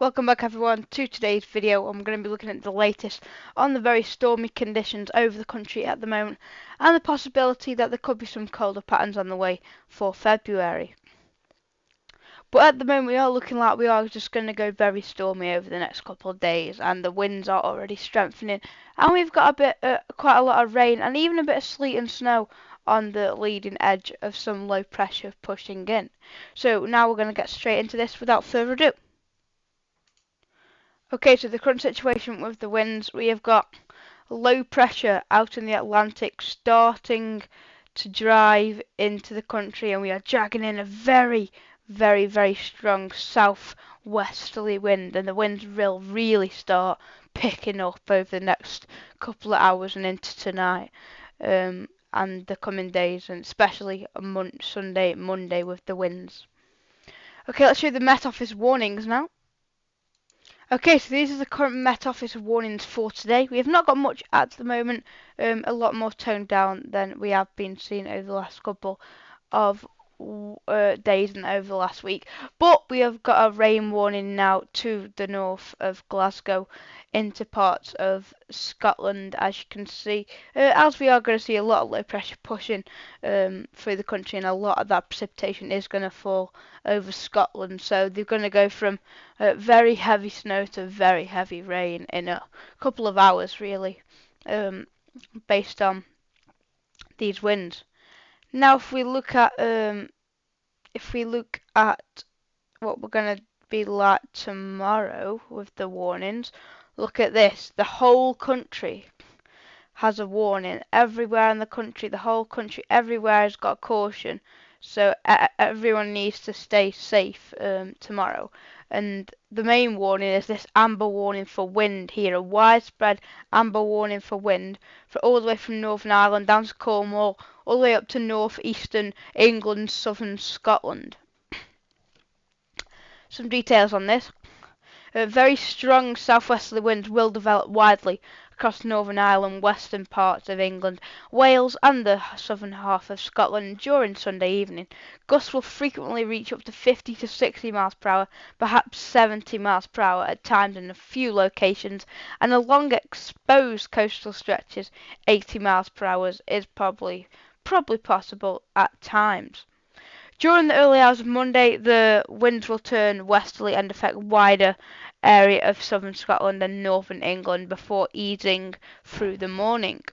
Welcome back everyone to today's video. I'm going to be looking at the latest on the very stormy conditions over the country at the moment and the possibility that there could be some colder patterns on the way for February. But at the moment we are looking like we are just going to go very stormy over the next couple of days, and the winds are already strengthening, and we've got quite a lot of rain and even a bit of sleet and snow on the leading edge of some low pressure pushing in. So now we're going to get straight into this without further ado. Okay, so the current situation with the winds, we have got low pressure out in the Atlantic starting to drive into the country, and we are dragging in a very strong southwesterly wind, and the winds will really start picking up over the next couple of hours and into tonight, and the coming days, and especially Sunday, Monday with the winds. Okay, let's show you the Met Office warnings now. Okay, so these are the current Met Office warnings for today. We have not got much at the moment, a lot more toned down than we have been seeing over the last couple of days and over the last week. But we have got a rain warning now to the north of Glasgow into parts of Scotland, as you can see, as we are going to see a lot of low pressure pushing through the country, and a lot of that precipitation is going to fall over Scotland. So they're going to go from very heavy snow to very heavy rain in a couple of hours, really, based on these winds. Now, if we look at what we're going to be like tomorrow with the warnings, look at this. The whole country has a warning. Everywhere in the country, the whole country, everywhere has got a caution. So everyone needs to stay safe tomorrow. And the main warning is this amber warning for wind here, a widespread amber warning for wind for all the way from Northern Ireland down to Cornwall, all the way up to northeastern England, southern Scotland. Some details on this. Very strong southwesterly winds will develop widely across Northern Ireland, western parts of England, Wales and the southern half of Scotland during Sunday evening. Gusts will frequently reach up to 50 to 60 miles per hour, perhaps 70 miles per hour at times in a few locations, and along exposed coastal stretches 80 miles per hour is probably possible at times. During the early hours of Monday, the winds will turn westerly and affect wider area of southern Scotland and northern England before easing through the morning.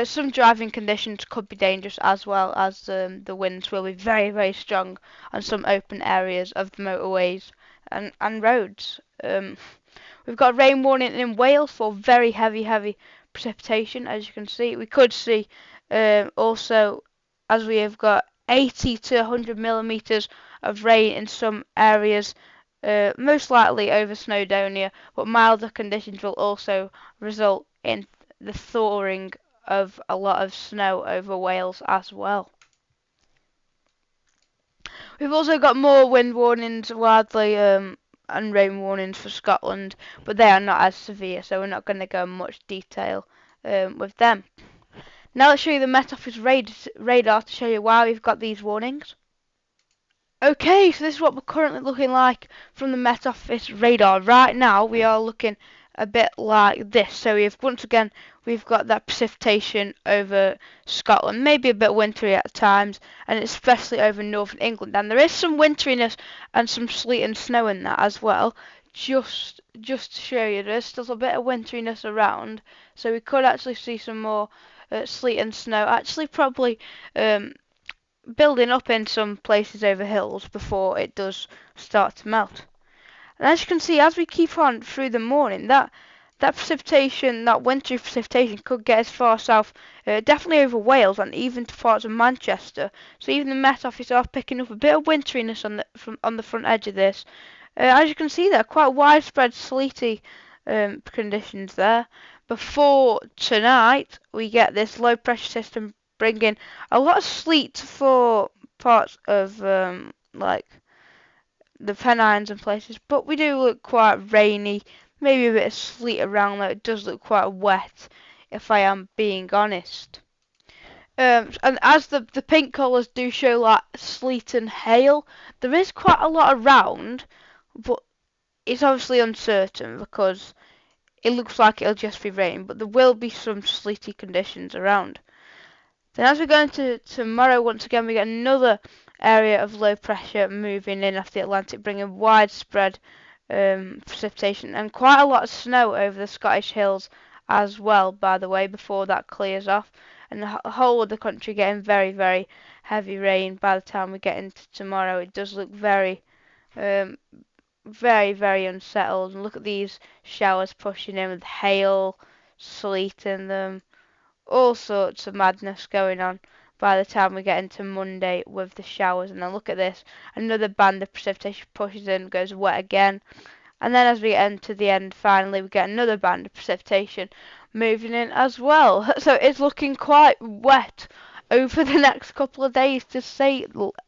Some driving conditions could be dangerous, as well as the winds will be very strong on some open areas of the motorways and roads. We've got a rain warning in Wales for very heavy precipitation, as you can see. We could see also, as we have got 80 to 100 millimeters of rain in some areas, most likely over Snowdonia, but milder conditions will also result in the thawing of a lot of snow over Wales as well. We've also got more wind warnings widely and rain warnings for Scotland, but they are not as severe, so we're not going to go in much detail with them. Now let's show you the Met Office radar to show you why we've got these warnings. Okay, so this is what we're currently looking like from the Met Office radar. Right now we are looking a bit like this. So once again we've got that precipitation over Scotland, maybe a bit wintry at times, and especially over northern England. And there is some winteriness and some sleet and snow in that as well. Just to show you, there's still a bit of winteriness around, so we could actually see some more sleet and snow, actually probably building up in some places over hills before it does start to melt. And as you can see, as we keep on through the morning, that precipitation, that wintry precipitation, could get as far south, definitely over Wales and even to parts of Manchester. So even the Met Office are picking up a bit of winteriness on the front edge of this. As you can see, there are quite widespread sleety conditions there. Before tonight, we get this low pressure system bringing a lot of sleet for parts of like the Pennines and places, but we do look quite rainy, maybe a bit of sleet around though. It does look quite wet, if I am being honest. And as the pink colours do show like sleet and hail, there is quite a lot around. but it's obviously uncertain because it looks like it'll just be rain, but there will be some sleety conditions around. Then as we go into tomorrow, once again we get another area of low pressure moving in off the Atlantic, bringing widespread precipitation and quite a lot of snow over the Scottish hills as well, by the way, before that clears off. And the whole of the country getting very, very heavy rain by the time we get into tomorrow. It does look um, very, very unsettled. And look at these showers pushing in with hail, sleet in them, all sorts of madness going on by the time we get into Monday with the showers. And then look at this, another band of precipitation pushes in, goes wet again. And then as we get into the end, finally, we get another band of precipitation moving in as well. So it's looking quite wet over the next couple of days, to say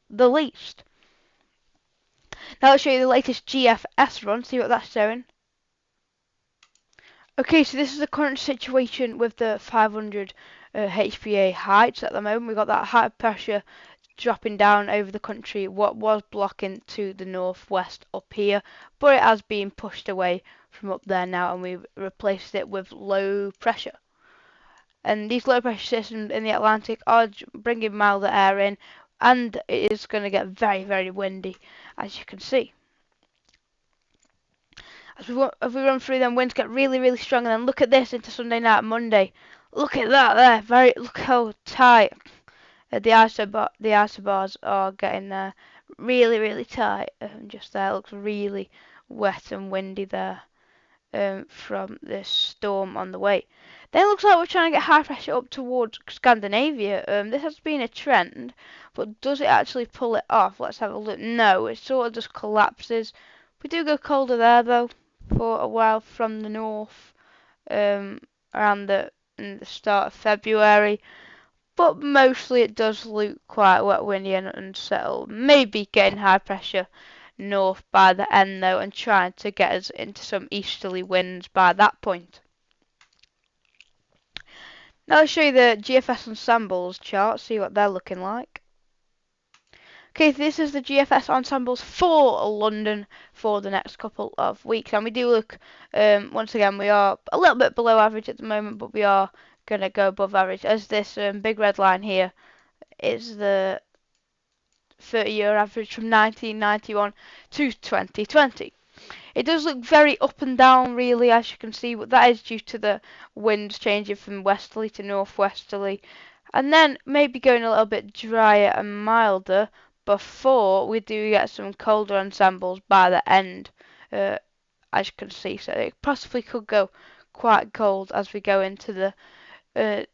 the least. Now I'll show you the latest GFS run, see what that's showing. Okay, so this is the current situation with the 500 HPA heights at the moment. We've got that high pressure dropping down over the country, what was blocking to the northwest up here, but it has been pushed away from up there now, and we've replaced it with low pressure. And these low pressure systems in the Atlantic are bringing milder air in, and it is going to get very, very windy, as you can see. As we run through them, winds get really, really strong, and then look at this into Sunday night, Monday. Look at that there, look how tight the isobars are getting there, really, really tight. Just there, it looks really wet and windy there from this storm on the way. Then it looks like we're trying to get high pressure up towards Scandinavia. This has been a trend, but does it actually pull it off? Let's have a look. No, it sort of just collapses. We do go colder there though for a while from the north around in the start of February. But mostly it does look quite wet, windy and unsettled. Maybe getting high pressure north by the end though, and trying to get us into some easterly winds by that point. Now I'll show you the GFS ensembles chart, see what they're looking like. Okay, so this is the GFS ensembles for London for the next couple of weeks, and we do look, once again, we are a little bit below average at the moment, but we are going to go above average, as this big red line here is the 30-year average from 1991 to 2020. It does look very up and down really, as you can see, but that is due to the winds changing from westerly to northwesterly, and then maybe going a little bit drier and milder before we do get some colder ensembles by the end, as you can see. So it possibly could go quite cold as we go into the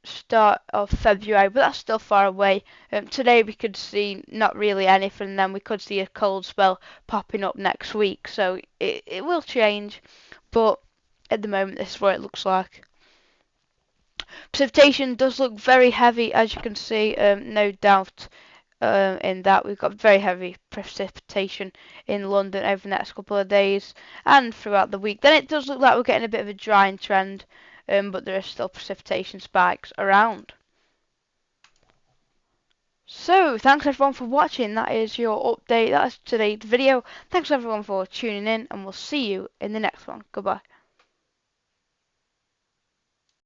start of February, but that's still far away. Today we could see not really anything, and then we could see a cold spell popping up next week, so it will change, but at the moment this is what it looks like. Precipitation does look very heavy, as you can see, no doubt in that. We've got very heavy precipitation in London over the next couple of days and throughout the week. Then it does look like we're getting a bit of a drying trend, but there are still precipitation spikes around. So, thanks everyone for watching. That is your update. That's today's video. Thanks everyone for tuning in, and we'll see you in the next one. Goodbye.